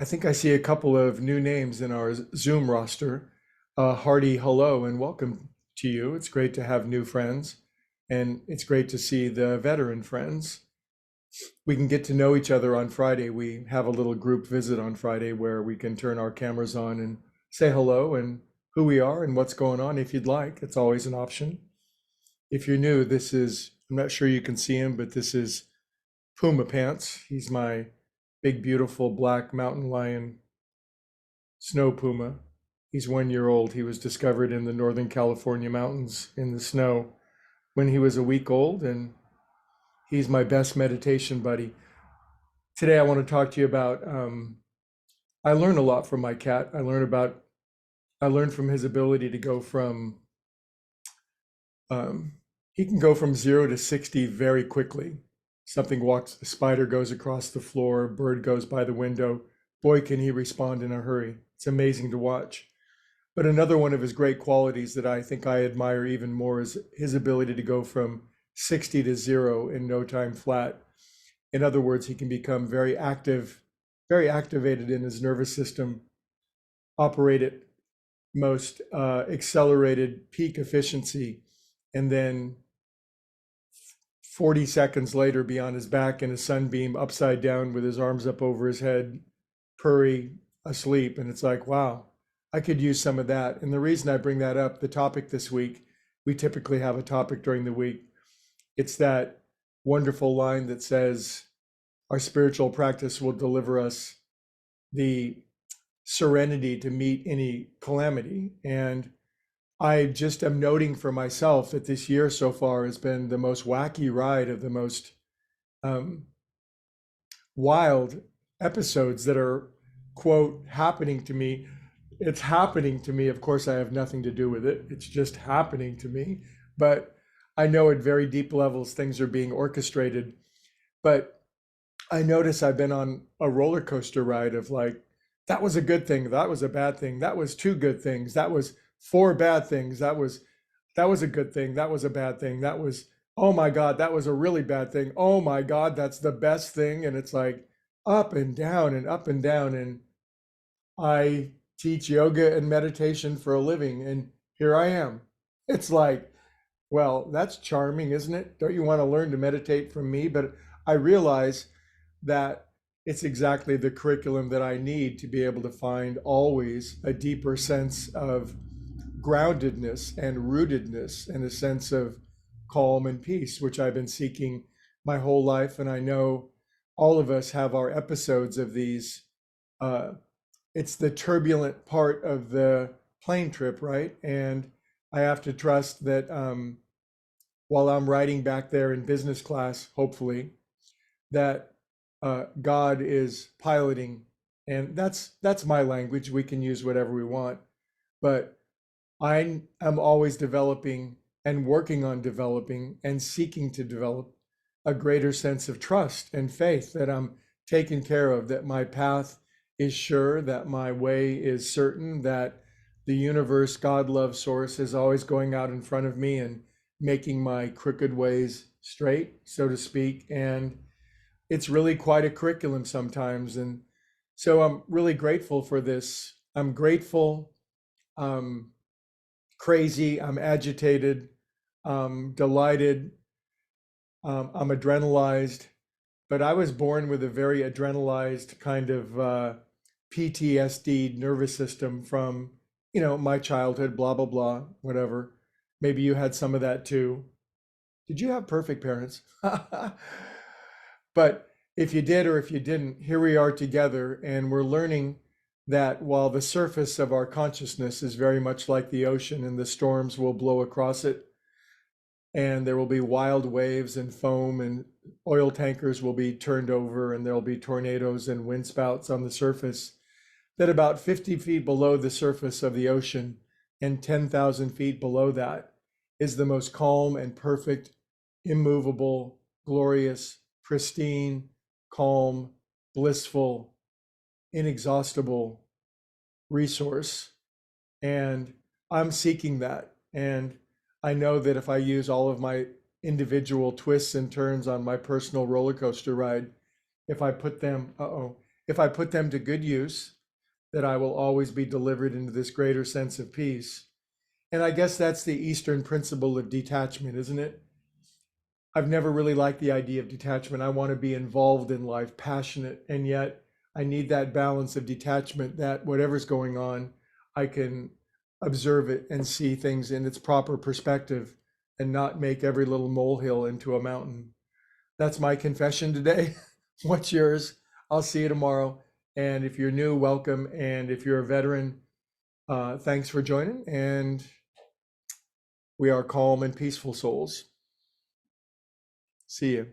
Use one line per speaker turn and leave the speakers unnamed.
I think I see a couple of new names in our Zoom roster. Hearty hello and welcome to you. It's great to have new friends, and it's great to see the veteran friends. We can get to know each other on Friday. We have a little group visit on Friday where we can turn our cameras on and say hello and who we are and what's going on if you'd like. It's always an option. If you're new, I'm not sure you can see him, but this is Puma Pants. He's my big, beautiful black mountain lion snow puma. He's 1 year old. He was discovered in the Northern California mountains in the snow when he was a week old, and he's my best meditation buddy. Today, I want to talk to you about. I learn a lot from my cat. I learned from his ability to go from. He can go from 0 to 60 very quickly. Something walks, a spider goes across the floor, a bird goes by the window. Boy, can he respond in a hurry. It's amazing to watch. But another one of his great qualities that I think I admire even more is his ability to go from 60 to 0 in no time flat. In other words, he can become very active, very activated in his nervous system, operate at most accelerated peak efficiency, and then 40 seconds later be on his back in a sunbeam upside down with his arms up over his head, purry, asleep. And it's like, wow, I could use some of that. And the reason I bring that up, the topic this week, we typically have a topic during the week. It's that wonderful line that says, our spiritual practice will deliver us the serenity to meet any calamity. And I just am noting for myself that this year so far has been the most wacky ride of the most wild episodes that are, quote, happening to me. It's happening to me. Of course, I have nothing to do with it. It's just happening to me. But I know at very deep levels, things are being orchestrated. But I notice I've been on a roller coaster ride of like, that was a good thing. That was a bad thing. That was two good things. That was four bad things. That was a good thing. That was a bad thing. That was, oh my God, that was a really bad thing. Oh my God, that's the best thing. And it's like up and down and up and down. And I teach yoga and meditation for a living. And here I am. It's like, well, that's charming, isn't it? Don't you want to learn to meditate from me? But I realize that it's exactly the curriculum that I need to be able to find always a deeper sense of groundedness and rootedness and a sense of calm and peace, which I've been seeking my whole life. And I know all of us have our episodes of these. It's the turbulent part of the plane trip, right? And I have to trust that while I'm riding back there in business class, hopefully, that God is piloting, and that's my language. We can use whatever we want, but I am always developing and working on developing and seeking to develop a greater sense of trust and faith that I'm taken care of, that my path is sure, that my way is certain, that the universe, God, love, source is always going out in front of me and making my crooked ways straight, so to speak. And it's really quite a curriculum sometimes. And so I'm really grateful for this. I'm grateful, crazy, I'm agitated, delighted, I'm adrenalized, but I was born with a very adrenalized kind of PTSD nervous system from, my childhood, blah, blah, blah, whatever. Maybe you had some of that too. Did you have perfect parents? But if you did or if you didn't, here we are together, and we're learning that while the surface of our consciousness is very much like the ocean and the storms will blow across it, and there will be wild waves and foam and oil tankers will be turned over and there'll be tornadoes and windspouts on the surface, that about 50 feet below the surface of the ocean and 10,000 feet below that is the most calm and perfect, immovable, glorious, pristine, calm, blissful, inexhaustible resource. And I'm seeking that. And I know that if I use all of my individual twists and turns on my personal roller coaster ride, if I put them, if I put them to good use, that I will always be delivered into this greater sense of peace. And I guess that's the Eastern principle of detachment, isn't it? I've never really liked the idea of detachment. I want to be involved in life, passionate, and yet I need that balance of detachment that whatever's going on, I can observe it and see things in its proper perspective and not make every little molehill into a mountain. That's my confession today. What's yours? I'll see you tomorrow. And if you're new, welcome. And if you're a veteran, thanks for joining. And we are calm and peaceful souls. See you.